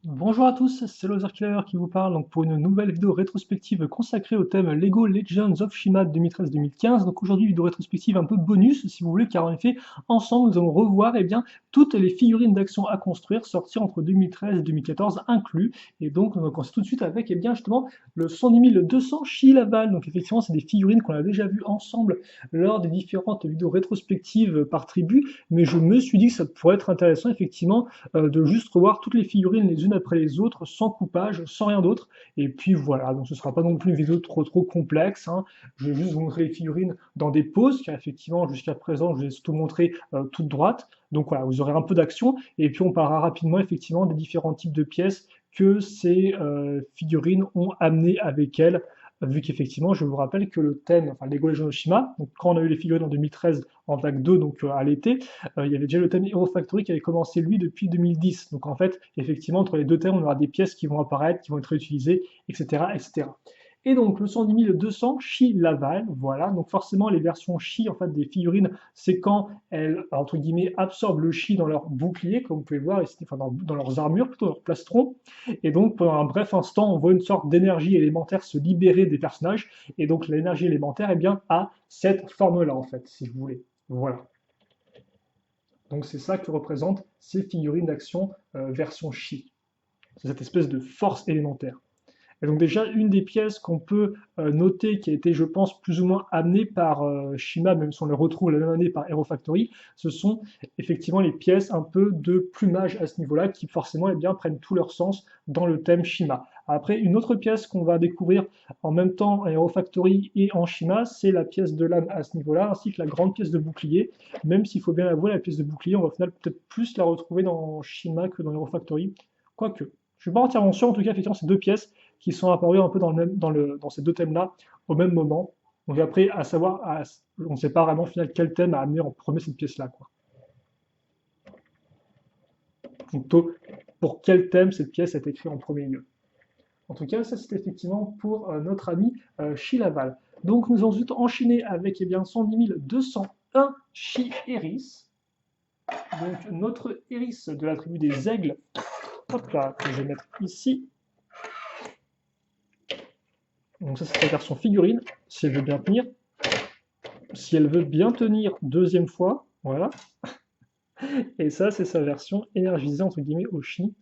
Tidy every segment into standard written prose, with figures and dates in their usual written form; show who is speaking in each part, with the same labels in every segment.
Speaker 1: Bonjour à tous, c'est Killer qui vous parle donc pour une nouvelle vidéo rétrospective consacrée au thème Lego Legends of Shima 2013-2015. Donc aujourd'hui, vidéo rétrospective un peu bonus si vous voulez, car en effet, ensemble nous allons revoir toutes les figurines d'action à construire sorties entre 2013 et 2014 inclus. Et donc on va commencer tout de suite avec justement le 110 200 Shilaval. Donc effectivement, c'est des figurines qu'on a déjà vues ensemble lors des différentes vidéos rétrospectives par tribu, mais je me suis dit que ça pourrait être intéressant effectivement de juste revoir toutes les figurines les unes après les autres, sans coupage, sans rien d'autre. Et puis voilà, donc ce sera pas non plus une vidéo trop complexe, hein. Je vais juste vous montrer les figurines dans des poses, car effectivement jusqu'à présent je vous ai tout montré toute droite. Donc voilà, vous aurez un peu d'action, et puis on parlera rapidement effectivement des différents types de pièces que ces figurines ont amené avec elles, vu qu'effectivement, je vous rappelle que le thème, enfin Lego Legends of Shima, donc quand on a eu les figurines en 2013 en vague 2, donc à l'été, il y avait déjà le thème Hero Factory qui avait commencé lui depuis 2010. Donc en fait, effectivement, entre les deux thèmes, on aura des pièces qui vont apparaître, qui vont être réutilisées, etc. etc. Et donc le 110 200 Chi Laval, voilà, donc forcément les versions Chi en fait des figurines, c'est quand elles entre guillemets absorbent le Chi dans leur bouclier, comme vous pouvez le voir ici, enfin dans leurs armures, plutôt dans leur plastron, et donc pendant un bref instant, on voit une sorte d'énergie élémentaire se libérer des personnages, et donc l'énergie élémentaire, eh bien, a cette forme-là en fait, si vous voulez. Voilà. Donc c'est ça que représentent ces figurines d'action version Chi. C'est cette espèce de force élémentaire. Et donc déjà, une des pièces qu'on peut noter, qui a été, je pense, plus ou moins amenée par Shima, même si on les retrouve la même année par Hero Factory, ce sont effectivement les pièces un peu de plumage à ce niveau-là, qui forcément eh bien, prennent tout leur sens dans le thème Shima. Après, une autre pièce qu'on va découvrir en même temps en Hero Factory et en Shima, c'est la pièce de lame à ce niveau-là, ainsi que la grande pièce de bouclier, même s'il faut bien avouer, la pièce de bouclier, on va au final peut-être plus la retrouver dans Shima que dans Hero Factory, quoique. Je ne suis pas entièrement sûr, en tout cas, effectivement, ces deux pièces qui sont apparus un peu dans ces deux thèmes-là au même moment. Donc après, à savoir, on ne sait pas vraiment au final quel thème a amené en premier cette pièce-là, quoi. Donc, plutôt, pour quel thème cette pièce a été écrite en premier lieu. En tout cas, ça c'est effectivement pour notre ami Chilaval. Donc nous allons ensuite enchaîner avec 110 201 Chi Eris. Donc notre Eris de la tribu des aigles, hop là, que je vais mettre ici. Donc ça c'est la version figurine, si elle veut bien tenir. Si elle veut bien tenir deuxième fois, voilà. Et ça c'est sa version énergisée entre guillemets au Chi.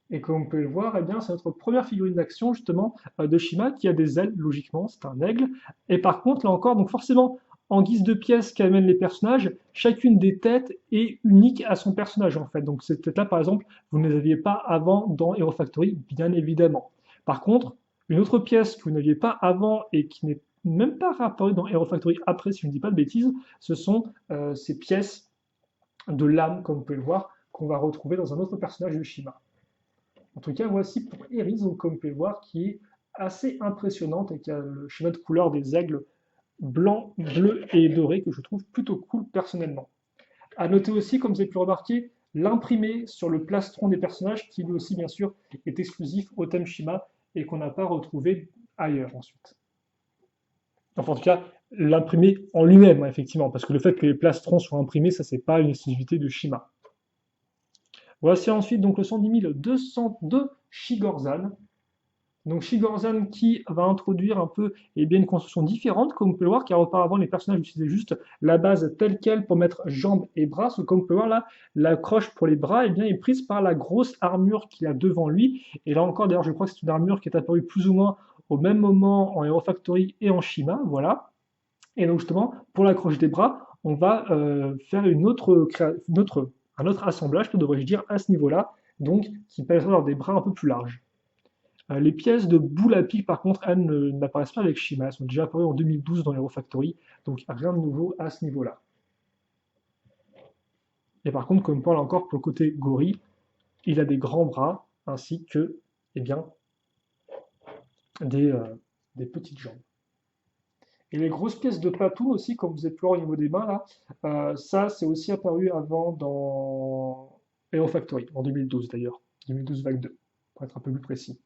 Speaker 1: Et comme vous pouvez le voir, eh bien, c'est notre première figurine d'action justement de Shima qui a des ailes, logiquement, c'est un aigle. Et par contre, là encore, donc forcément, en guise de pièces qu'amènent les personnages, chacune des têtes est unique à son personnage en fait. Donc cette tête-là, par exemple, vous ne les aviez pas avant dans Hero Factory, bien évidemment. Par contre, une autre pièce que vous n'aviez pas avant et qui n'est même pas réapparue dans Hero Factory après, si je ne dis pas de bêtises, ce sont ces pièces de lame, comme vous pouvez le voir, qu'on va retrouver dans un autre personnage de Shima. En tout cas, voici pour Eris, comme vous pouvez le voir, qui est assez impressionnante et qui a le schéma de couleur des aigles blanc, bleu et doré que je trouve plutôt cool personnellement. À noter aussi, comme vous avez pu remarquer, l'imprimé sur le plastron des personnages qui lui aussi bien sûr est exclusif au thème Shima et qu'on n'a pas retrouvé ailleurs ensuite. Enfin en tout cas, l'imprimé en lui-même, effectivement, parce que le fait que les plastrons soient imprimés, ça c'est pas une exclusivité de Shima. Voici ensuite donc le 110 202 Shigorzan. Donc Shigorzan qui va introduire un peu une construction différente, comme vous pouvez le voir, car auparavant les personnages utilisaient juste la base telle quelle pour mettre jambes et bras. Sauf comme vous pouvez voir là, la croche pour les bras est prise par la grosse armure qu'il a devant lui. Et là encore, d'ailleurs, je crois que c'est une armure qui est apparue plus ou moins au même moment en Hero Factory et en Shima, voilà. Et donc justement, pour la croche des bras, on va faire un autre assemblage, devrais-je dire, à ce niveau-là, donc qui permettra d'avoir des bras un peu plus larges. Les pièces de boule à pic, par contre, elles n'apparaissent pas avec Shima, elles sont déjà apparues en 2012 dans Hero Factory, donc rien de nouveau à ce niveau-là. Et par contre, comme on parle encore pour le côté gorille, il a des grands bras, ainsi que eh bien, des, euh, des petites jambes. Et les grosses pièces de platoon aussi, comme vous êtes pu voir au niveau des mains là, ça c'est aussi apparu avant dans Hero Factory, en 2012 d'ailleurs, 2012 vague 2, pour être un peu plus précis.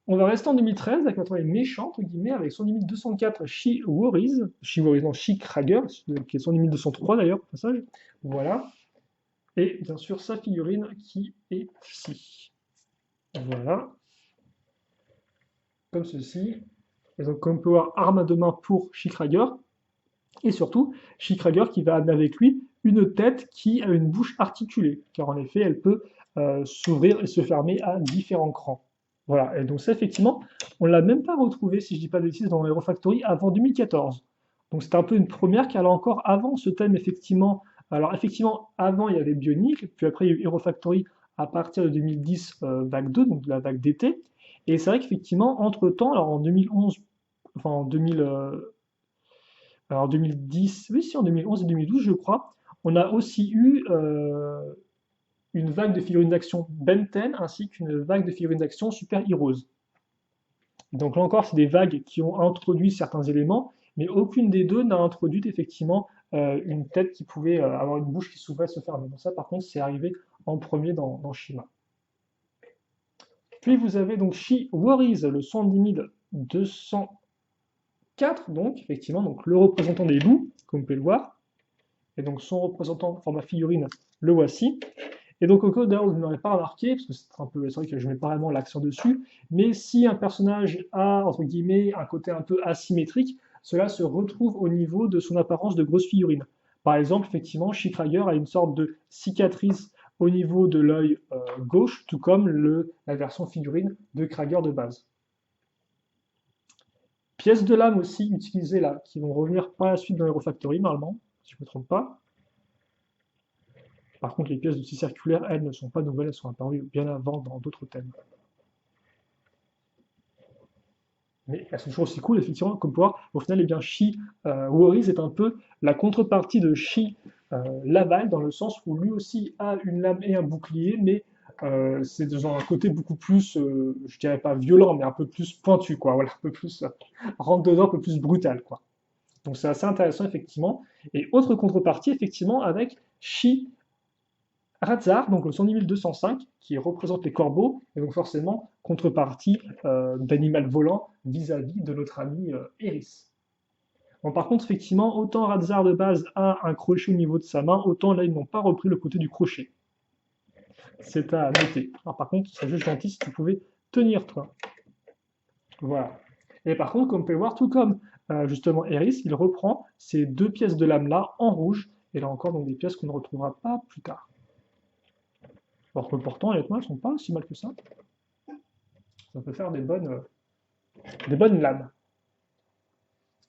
Speaker 1: On va rester en 2013 avec notre méchant, entre guillemets, avec son 204 She-Worries, non, She-Krager, qui est son 203 d'ailleurs, au passage. Voilà. et bien sûr sa figurine qui est ici. Voilà, comme ceci. Et donc, comme on peut voir, arme à deux mains pour She-Krieger, et surtout, She-Krieger qui va amener avec lui une tête qui a une bouche articulée, car en effet, elle peut s'ouvrir et se fermer à différents crans. Voilà, et donc ça, effectivement, on ne l'a même pas retrouvé, si je ne dis pas de bêtises, dans Hero Factory avant 2014. Donc c'était un peu une première, car là encore, avant ce thème, effectivement, alors effectivement, avant, il y avait Bionic, puis après, il y a eu Hero Factory à partir de 2010, vague 2, donc de la vague d'été. Et c'est vrai qu'effectivement, entre-temps, alors en 2011, enfin en 2000, alors 2010, oui, si en 2011 et 2012, je crois, on a aussi eu une vague de figurines d'action Ben 10 ainsi qu'une vague de figurines d'action Super Heroes. Donc là encore, c'est des vagues qui ont introduit certains éléments, mais aucune des deux n'a introduit effectivement une tête qui pouvait avoir une bouche qui s'ouvrait et se fermer. Donc ça, par contre, c'est arrivé en premier dans Shima. Puis vous avez donc She Worries, le 10204, donc effectivement, donc le représentant des loups, comme vous pouvez le voir. Et donc son représentant format figurine, le voici. Et donc au code, d'ailleurs, vous n'aurez pas remarqué, parce que c'est vrai que je mets pas vraiment l'accent dessus, mais si un personnage a, entre guillemets, un côté un peu asymétrique, cela se retrouve au niveau de son apparence de grosse figurine. Par exemple, effectivement, She-Krieger a une sorte de cicatrice au niveau de l'œil gauche, tout comme la version figurine de Krieger de base. Pièces de lame aussi utilisées là, qui vont revenir par la suite dans Hero Factory, normalement, si je ne me trompe pas. Par contre, les pièces de scie circulaire, elles, ne sont pas nouvelles, elles sont apparues bien avant dans d'autres thèmes. Mais elles sont toujours aussi cool, effectivement, comme pouvoir, au final, eh bien, She Worries est un peu la contrepartie de She Laval, dans le sens où lui aussi a une lame et un bouclier, mais c'est dans un côté beaucoup plus, je dirais pas violent, mais un peu plus pointu, quoi, voilà, un peu plus rentre dedans, un peu plus brutal, quoi. Donc c'est assez intéressant, effectivement. Et autre contrepartie, effectivement, avec She Razar, donc le 10205, qui représente les corbeaux, et donc forcément contrepartie d'animal volant vis-à-vis de notre ami Eris. Bon, par contre, effectivement, autant Razar de base a un crochet au niveau de sa main, autant là, ils n'ont pas repris le côté du crochet. C'est à noter. Alors, par contre, c'est juste gentil si tu pouvais tenir, toi. Voilà. Et par contre, comme vous pouvez voir, tout comme justement Eris, il reprend ces deux pièces de lame-là en rouge, et là encore, donc des pièces qu'on ne retrouvera pas plus tard. Alors que pourtant, honnêtement, elles ne sont pas si mal que ça. Ça peut faire des bonnes lames.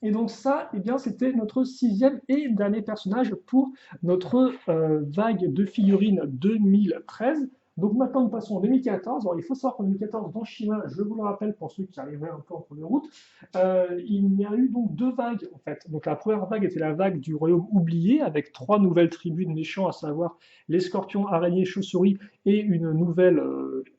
Speaker 1: Et donc ça, eh bien, c'était notre sixième et dernier personnage pour notre vague de figurines 2013. Donc maintenant, nous passons en 2014. Alors, il faut savoir qu'en 2014, dans Shima, je vous le rappelle pour ceux qui arriveraient un peu en cours de route, il y a eu donc deux vagues en fait. Donc la première vague était la vague du royaume oublié, avec trois nouvelles tribus de méchants, à savoir les scorpions, araignées, chauves-souris, et une nouvelle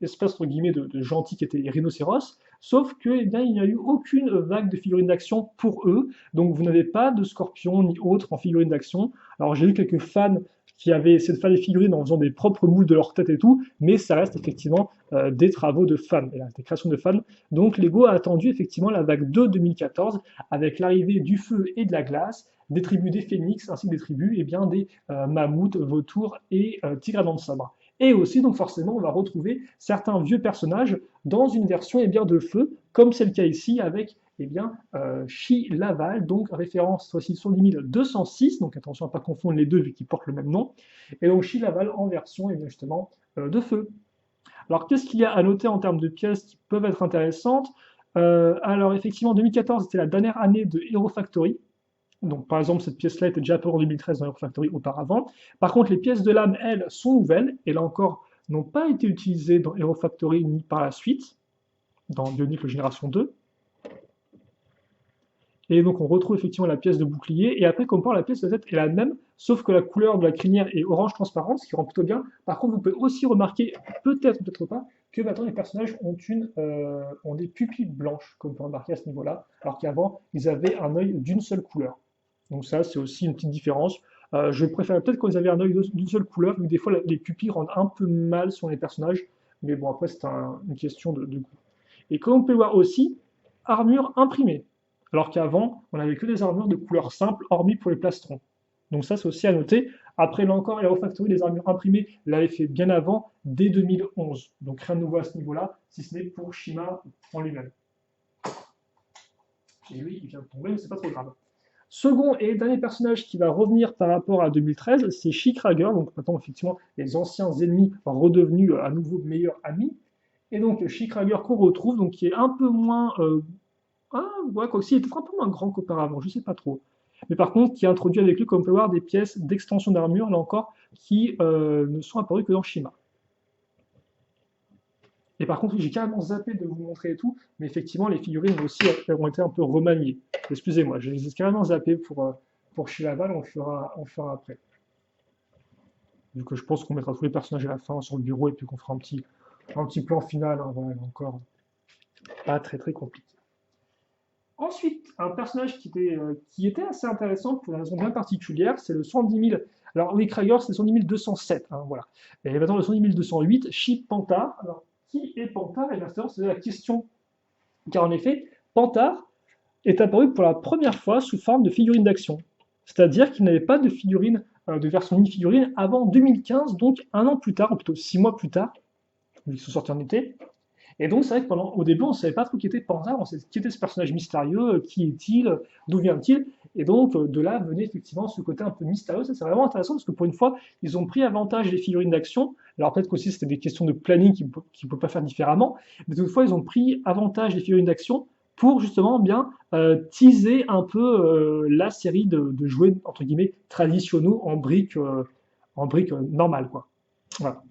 Speaker 1: espèce entre guillemets de gentils qui étaient les rhinocéros. Sauf que, eh bien, il n'y a eu aucune vague de figurines d'action pour eux, donc vous n'avez pas de scorpions ni autres en figurines d'action. Alors j'ai eu quelques fans qui avaient essayé de faire des figurines en faisant des propres moules de leur tête et tout, mais ça reste effectivement des travaux de fans, et là, des créations de fans. Donc Lego a attendu effectivement la vague 2 2014 avec l'arrivée du feu et de la glace, des tribus des phénix ainsi que des tribus eh bien, des mammouths, vautours et tigres à dents de sabre. Et aussi, donc forcément, on va retrouver certains vieux personnages dans une version eh bien, de feu, comme c'est le cas ici avec eh bien, Chi Laval, donc référence aussi sur 206, donc attention à ne pas confondre les deux vu qu'ils portent le même nom, et donc Chi Laval en version eh bien, justement de feu. Alors qu'est-ce qu'il y a à noter en termes de pièces qui peuvent être intéressantes? Alors effectivement, 2014 était la dernière année de Hero Factory, donc, par exemple, cette pièce-là était déjà apparue en 2013 dans Hero Factory auparavant. Par contre, les pièces de lame, elles, sont nouvelles, et là encore, n'ont pas été utilisées dans Hero Factory ni par la suite, dans Bionic le Génération 2. Et donc, on retrouve effectivement la pièce de bouclier, et après, comme part, la pièce de tête est la même, sauf que la couleur de la crinière est orange transparente, ce qui rend plutôt bien. Par contre, vous pouvez aussi remarquer, peut-être, peut-être pas, que maintenant les personnages ont des pupilles blanches, comme on peut remarquer à ce niveau-là, alors qu'avant, ils avaient un œil d'une seule couleur. Donc ça, c'est aussi une petite différence. Je préfère peut-être quand ils avaient un œil d'une seule couleur, vu que des fois les pupilles rendent un peu mal sur les personnages, mais bon, après, c'est une question de goût. Et comme on peut le voir aussi, armure imprimée, alors qu'avant, on n'avait que des armures de couleur simple, hormis pour les plastrons. Donc ça, c'est aussi à noter. Après, là encore, Hero Factory, les armures imprimées, l'avait fait bien avant, dès 2011. Donc rien de nouveau à ce niveau-là, si ce n'est pour Shima en lui-même. Et lui, il vient de tomber, mais c'est pas trop grave. Second et dernier personnage qui va revenir par rapport à 2013, c'est Shikrager. Donc maintenant, effectivement, les anciens ennemis redevenus à nouveau meilleurs amis. Et donc Shikrager qu'on retrouve, donc qui est un peu moins... ah, ouais, quoi aussi, il était un peu moins grand qu'auparavant, je sais pas trop. Mais par contre, qui a introduit avec lui, comme on peut voir, des pièces d'extension d'armure, là encore, qui ne sont apparues que dans Shima. Et par contre, oui, j'ai carrément zappé de vous montrer et tout, mais effectivement, les figurines aussi ont été un peu remaniées. Excusez-moi, j'ai carrément zappé pour Shilaval, on fera après. Vu que je pense qu'on mettra tous les personnages à la fin sur le bureau et puis qu'on fera un petit plan final, hein, voilà, encore pas très très compliqué. Ensuite, un personnage qui était assez intéressant pour une raison bien particulière, c'est le 110 000. Alors oui, Krager, c'est le 110 207, hein, voilà. Et maintenant le 110 208, Ship Pantar. Alors, qui est Pantar? Et bien, c'est la question. Car en effet, Pantar est apparu pour la première fois sous forme de figurine d'action. C'est-à-dire qu'il n'avait pas de figurine, de version mini-figurine avant 2015, donc un an plus tard, ou plutôt 6 mois plus tard, vu qu'ils sont sortis en été. Et donc, c'est vrai que au début, on ne savait pas trop qui était Panzer, on savait qui était ce personnage mystérieux, qui est-il, d'où vient-il. Et donc, de là venait effectivement ce côté un peu mystérieux. Ça, c'est vraiment intéressant parce que pour une fois, ils ont pris avantage des figurines d'action. Alors, peut-être qu'aussi, c'était des questions de planning qu'ils ne peuvent pas faire différemment. Mais toutefois, ils ont pris avantage des figurines d'action pour justement bien teaser un peu la série de jouets, entre guillemets, traditionnels en briques normales, quoi. Voilà.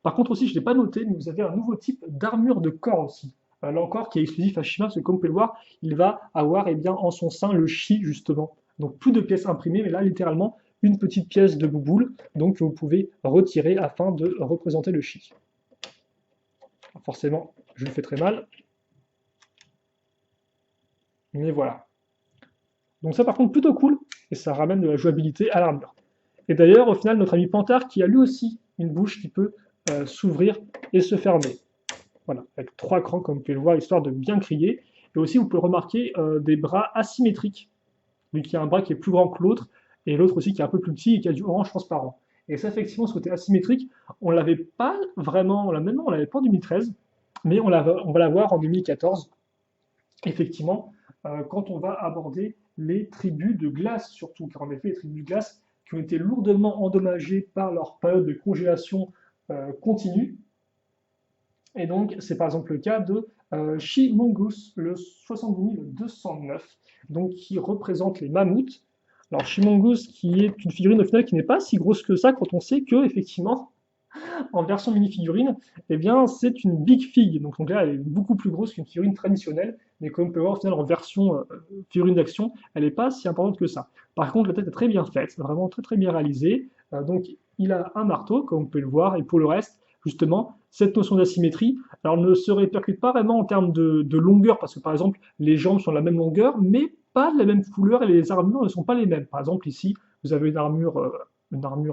Speaker 1: Par contre aussi, je ne l'ai pas noté, mais vous avez un nouveau type d'armure de corps aussi. Là encore, qui est exclusif à Shima, parce que comme vous pouvez le voir, il va avoir bien, en son sein le chi, justement. Donc plus de pièces imprimées, mais là, littéralement, une petite pièce de bouboule, donc que vous pouvez retirer afin de représenter le chi. Forcément, je le fais très mal. Mais voilà. Donc ça, par contre, plutôt cool, et ça ramène de la jouabilité à l'armure. Et d'ailleurs, au final, notre ami Pantard, qui a lui aussi une bouche qui peut s'ouvrir et se fermer. Voilà, avec 3 crans, comme vous pouvez le voir, histoire de bien crier. Et aussi, vous pouvez remarquer des bras asymétriques. Lui qui a un bras qui est plus grand que l'autre, et l'autre aussi qui est un peu plus petit et qui a du orange transparent. Et ça, effectivement, ce côté asymétrique, on ne l'avait pas vraiment, maintenant, on l'avait pas en 2013, mais on va l'avoir en 2014, effectivement, quand on va aborder les tribus de glace, surtout, car en effet, les tribus de glace qui ont été lourdement endommagées par leur période de congélation continue. Et donc, c'est par exemple le cas de Shimongoose, le 70 209, donc qui représente les mammouths. Alors, Shimongoose, qui est une figurine au final qui n'est pas si grosse que ça quand on sait que, effectivement, en version mini-figurine, eh bien, c'est une Big Fig. Donc là, elle est beaucoup plus grosse qu'une figurine traditionnelle, mais comme on peut voir, au final, en version figurine d'action, elle n'est pas si importante que ça. Par contre, la tête est très bien faite, vraiment très très bien réalisée. Donc, il a un marteau, comme vous pouvez le voir, et pour le reste, justement, cette notion d'asymétrie, alors ne se répercute pas vraiment en termes de longueur, parce que par exemple, les jambes sont de la même longueur, mais pas de la même couleur, et les armures ne sont pas les mêmes. Par exemple, ici, vous avez une armure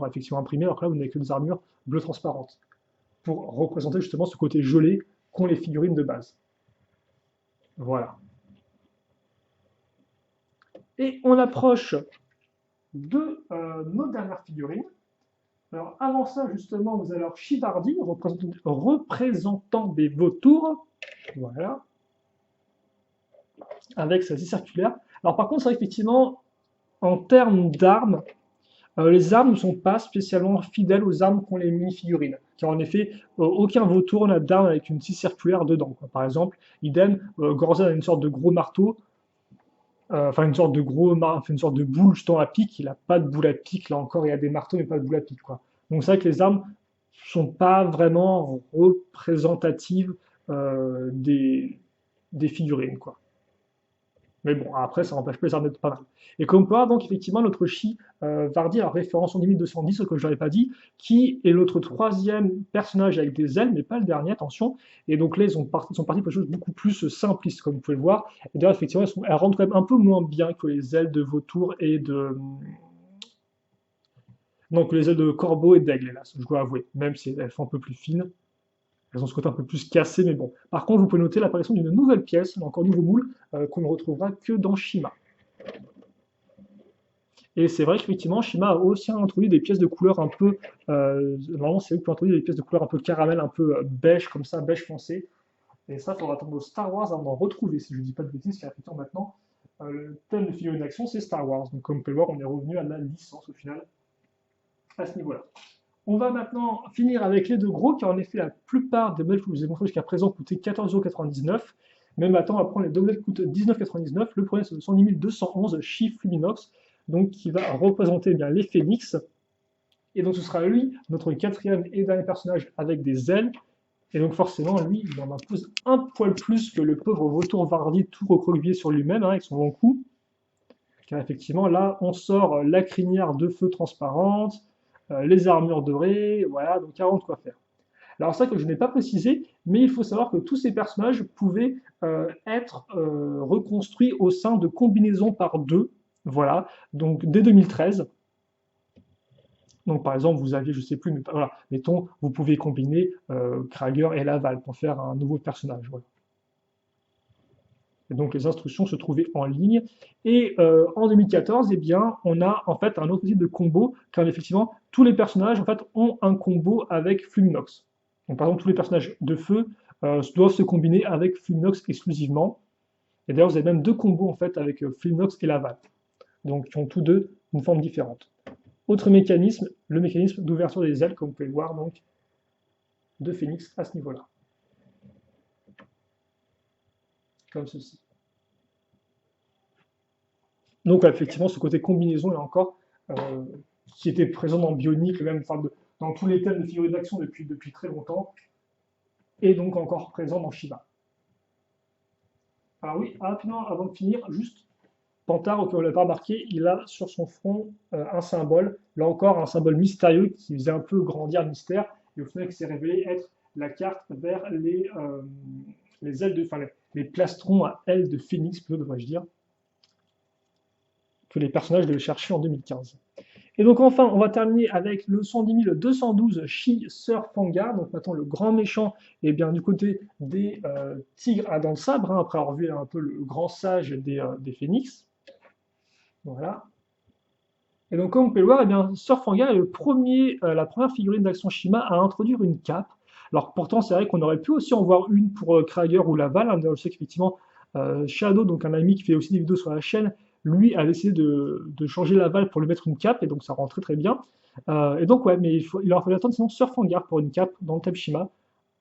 Speaker 1: effectivement imprimée, alors que là, vous n'avez que des armures bleues transparentes, pour représenter justement ce côté gelé qu'ont les figurines de base. Voilà. Et on approche de nos dernières figurines. Alors avant ça, justement, vous avez alors Shivardi, représentant des vautours. Voilà. Avec sa scie circulaire. Alors par contre, c'est vrai qu'effectivement, en termes d'armes, les armes ne sont pas spécialement fidèles aux armes qu'ont les mini-figurines. Car en effet, aucun vautour n'a d'arme avec une scie circulaire dedans, quoi. Par exemple, idem, Gorza a une sorte de gros marteau, enfin une sorte de boule jetant à pic, il n'a pas de boule à pic, là encore il y a des marteaux mais pas de boule à pic, quoi. Donc c'est vrai que les armes sont pas vraiment représentatives des figurines, quoi. Mais bon, après, ça n'empêche pas les armes d'être pas mal. Et comme on peut voir, donc, effectivement, notre Chi Vardy, alors référence en 10210, ce que je n'avais pas dit, qui est notre troisième personnage avec des ailes, mais pas le dernier, attention. Et donc là, ils sont partis pour des choses beaucoup plus simplistes, comme vous pouvez le voir. Et d'ailleurs, effectivement, elles rendent quand même un peu moins bien que les ailes de vautour et de. Donc, les ailes de corbeau et d'aigle, hélas, je dois avouer, même si elles sont un peu plus fines. Elles ont ce côté un peu plus cassé, mais bon. Par contre, vous pouvez noter l'apparition d'une nouvelle pièce, encore nouveau moule, qu'on ne retrouvera que dans Shima. Et c'est vrai qu'effectivement, Shima a aussi introduit des pièces de couleur un peu. Normalement, c'est eux qui ont introduit des pièces de couleur un peu caramel, un peu beige, comme ça, beige foncé. Et ça, il faudra attendre au Star Wars avant d'en retrouver, si je ne dis pas de bêtises, car effectivement, maintenant, le thème de figurine d'action, c'est Star Wars. Donc, comme vous pouvez le voir, on est revenu à la licence au final, à ce niveau-là. On va maintenant finir avec les deux gros, car en effet, la plupart des modèles que je vous ai montrés jusqu'à présent coûtaient 14,99 €. Mais maintenant, on va prendre les deux modèles qui coûtent 19,99 €. Le premier, c'est le 10211 Chief Luminox, donc qui va représenter bien les Phoenix. Et donc, ce sera lui, notre quatrième et dernier personnage avec des ailes. Et donc, forcément, lui, il en impose un poil plus que le pauvre Vautour Vardy, tout recroquevillé sur lui-même, hein, avec son long cou. Car effectivement, là, on sort la crinière de feu transparente, les armures dorées, voilà, donc il y a vraiment de quoi faire. Alors ça que je n'ai pas précisé, mais il faut savoir que tous ces personnages pouvaient être reconstruits au sein de combinaisons par deux, voilà, donc dès 2013. Donc par exemple, vous aviez, je sais plus, mais voilà, mettons, vous pouvez combiner Krager et Laval pour faire un nouveau personnage, voilà. Et donc les instructions se trouvaient en ligne. Et en 2014, eh bien, on a en fait un autre type de combo, car effectivement, tous les personnages en fait, ont un combo avec Fluminox. Donc par exemple, tous les personnages de feu doivent se combiner avec Fluminox exclusivement. Et d'ailleurs, vous avez même deux combos en fait avec Fluminox et Laval, donc qui ont tous deux une forme différente. Autre mécanisme, le mécanisme d'ouverture des ailes, comme vous pouvez le voir donc, de Phoenix à ce niveau-là. Comme ceci. Donc effectivement, ce côté combinaison est encore qui était présent dans Bionic, même enfin, dans tous les thèmes de figurines d'action depuis très longtemps, et donc encore présent dans Shiva. Alors oui, rapidement, avant de finir, juste, Pantare, auquel on ne l'a pas remarqué, il a sur son front un symbole, là encore un symbole mystérieux qui faisait un peu grandir le mystère, et au final qui s'est révélé être la carte vers les ailes de, enfin les plastrons à ailes de Phoenix, plutôt devrais-je dire, que les personnages devaient chercher en 2015. Et donc enfin, on va terminer avec le 110 212 Shi Sir Fanga. Donc maintenant, le grand méchant est bien du côté des tigres à dents de sabre, hein, après avoir vu un peu le grand sage des phénix. Voilà. Et donc comme vous pouvez le voir, eh bien, Sir Fanga est la première figurine d'action Shima à introduire une cape. Alors pourtant, c'est vrai qu'on aurait pu aussi en voir une pour Krager ou Laval. Hein. Je sais qu'effectivement, Shadow, donc un ami qui fait aussi des vidéos sur la chaîne, lui a décidé de changer Laval pour lui mettre une cape, et donc ça rend très très bien. Et donc ouais, mais il aurait fallu attendre sinon Sir Fanga pour une cape dans le thème Shima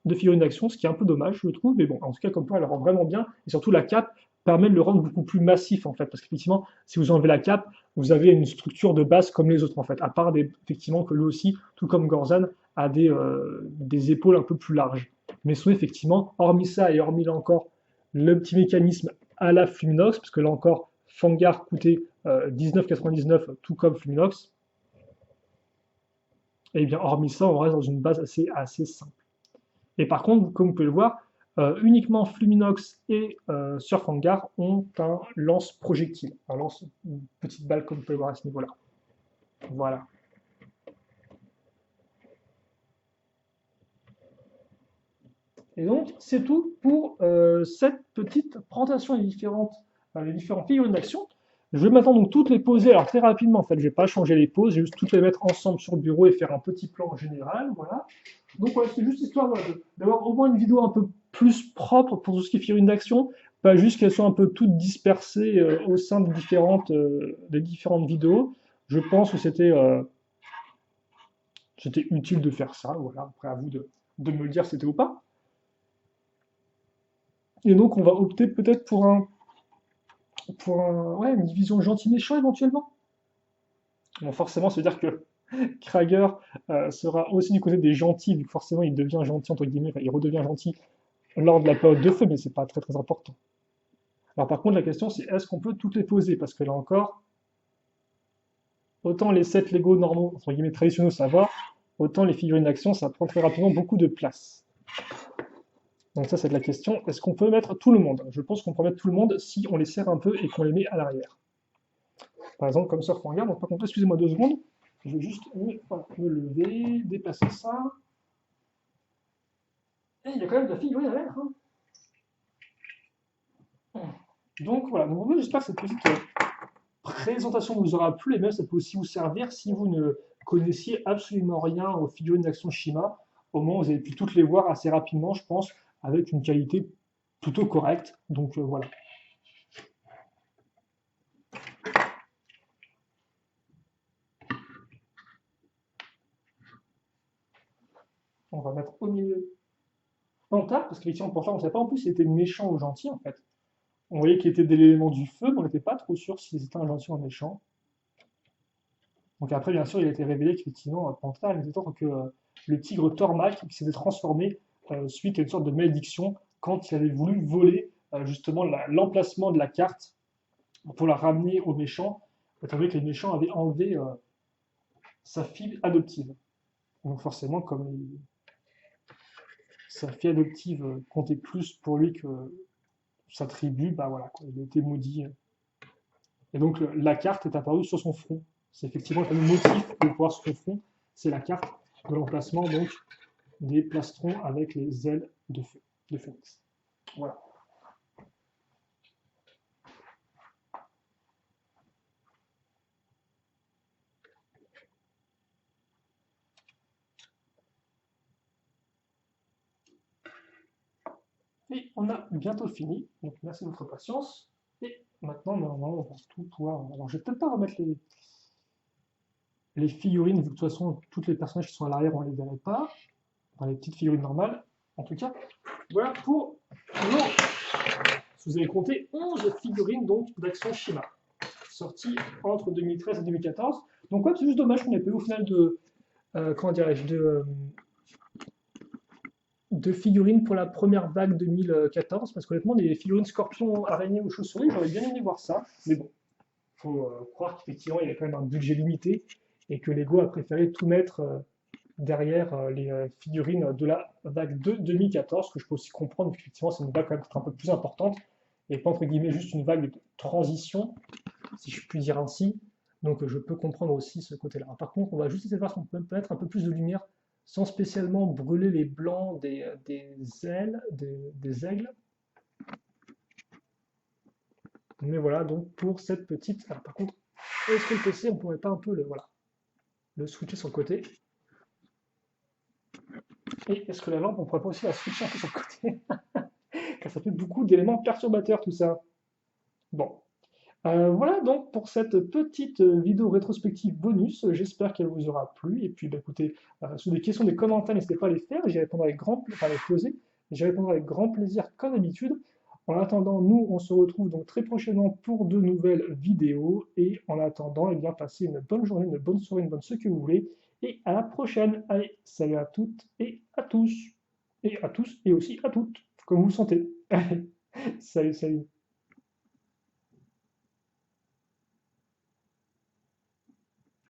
Speaker 1: de figurine d'action, ce qui est un peu dommage, je trouve, mais bon, en tout cas, comme quoi, elle le rend vraiment bien, et surtout la cape permet de le rendre beaucoup plus massif, en fait, parce qu'effectivement, si vous enlevez la cape, vous avez une structure de base comme les autres, en fait, à part effectivement que lui aussi, tout comme Gorzan, a des épaules un peu plus larges. Mais sinon, effectivement, hormis ça, et hormis là encore, le petit mécanisme à la Fluminox, parce que là encore, Fangar coûtait 19,99, tout comme Fluminox, et bien hormis ça, on reste dans une base assez simple. Et par contre, comme vous pouvez le voir, uniquement Fluminox et Surfangar ont un lance-projectile, un lance une petite balle comme vous pouvez le voir à ce niveau-là. Voilà. Et donc, c'est tout pour cette petite présentation des les différentes figurines d'action. Je vais maintenant donc toutes les poser, alors très rapidement en fait, je ne vais pas changer les poses, je vais juste toutes les mettre ensemble sur le bureau et faire un petit plan général, voilà. Donc voilà, c'est juste histoire d'avoir au moins une vidéo un peu plus propre pour tout ce qui est figurines d'action, pas juste qu'elles soient un peu toutes dispersées au sein de des différentes vidéos. Je pense que c'était utile de faire ça, voilà, après à vous de me le dire si c'était ou pas. Et donc on va opter peut-être ouais, une division gentil-méchant éventuellement. Bon, forcément, ça veut dire que Krager sera aussi du côté des gentils, vu que forcément il devient gentil, entre guillemets, enfin, il redevient gentil lors de la période de feu, mais c'est pas très très important. Alors par contre, la question c'est est-ce qu'on peut toutes les poser? Parce que là encore, autant les sets Lego normaux, entre guillemets traditionnels, ça va, autant les figurines d'action, ça prend très rapidement beaucoup de place. Donc ça, c'est la question, est-ce qu'on peut mettre tout le monde? Je pense qu'on peut mettre tout le monde si on les serre un peu et qu'on les met à l'arrière. Par exemple, comme Surf Hangar, donc par contre, excusez-moi 2 secondes, je vais juste me lever, déplacer ça. Et il y a quand même de la figurine à l'air. Hein. Donc voilà, donc j'espère que cette petite présentation vous aura plu, et même ça peut aussi vous servir si vous ne connaissiez absolument rien aux figurines d'Action Shima. Au moins, vous avez pu toutes les voir assez rapidement, je pense, avec une qualité plutôt correcte. Donc voilà. On va mettre au milieu Pantard, parce qu'effectivement, Pantard, on ne savait pas en plus s'il était méchant ou gentil, en fait. On voyait qu'il était des éléments du feu, mais on n'était pas trop sûr s'il était un gentil ou un méchant. Donc après, bien sûr, il a été révélé qu'effectivement, Panther n'était autre que le tigre Tormak qui s'était transformé suite à une sorte de malédiction quand il avait voulu voler justement l'emplacement de la carte pour la ramener aux méchants, étant donné que les méchants avaient enlevé sa fille adoptive. Donc forcément, comme sa fille adoptive comptait plus pour lui que sa tribu, bah voilà, quoi, il a été maudit. Et donc la carte est apparue sur son front. C'est effectivement le fameux motif de pouvoir sur son front, c'est la carte de l'emplacement donc des plastrons avec les ailes de feu, de phénix. Voilà. Et on a bientôt fini, donc merci de votre patience. Et maintenant, normalement, on va tout pouvoir. Alors, je vais peut-être pas remettre les figurines, vu que de toute façon, tous les personnages qui sont à l'arrière, on ne les verrait pas. Dans les petites figurines normales, en tout cas. Voilà pour nos. Vous avez compté 11 figurines donc d'Action Shima, sorties entre 2013 et 2014. Donc, ouais, c'est juste dommage qu'on ait pas eu au final comment dirais-je, de figurines pour la première vague 2014, parce qu'honnêtement, des figurines scorpions, araignées ou chauves-souris, j'aurais bien aimé voir ça, mais bon, il faut croire qu'effectivement, il y a quand même un budget limité, et que Lego a préféré tout mettre derrière les figurines de la vague 2 2014, que je peux aussi comprendre, qu'effectivement, c'est une vague quand même peut-être un peu plus importante, et pas entre guillemets juste une vague de transition, si je puis dire ainsi, donc je peux comprendre aussi ce côté-là. Par contre, on va juste essayer de voir si on peut mettre un peu plus de lumière sans spécialement brûler les blancs des ailes, des aigles. Mais voilà, donc pour cette petite... Alors par contre, est-ce que le PC, on pourrait pas un peu le switcher sur le côté? Et est-ce que la lampe, on pourrait pas aussi la switcher un peu sur le côté? Car ça fait beaucoup d'éléments perturbateurs tout ça. Bon, voilà donc pour cette petite vidéo rétrospective bonus. J'espère qu'elle vous aura plu. Et puis, bah, écoutez, sous des questions, des commentaires, n'hésitez pas à les faire. J'y répondrai avec grand plaisir, enfin, les poser. J'y répondrai avec grand plaisir comme d'habitude. En attendant, nous, on se retrouve donc très prochainement pour de nouvelles vidéos. Et en attendant, eh bien, passez une bonne journée, une bonne soirée, une bonne ce que vous voulez. Et à la prochaine. Allez, salut à toutes et à tous. Et à tous et aussi à toutes, comme vous le sentez. Allez, salut, salut.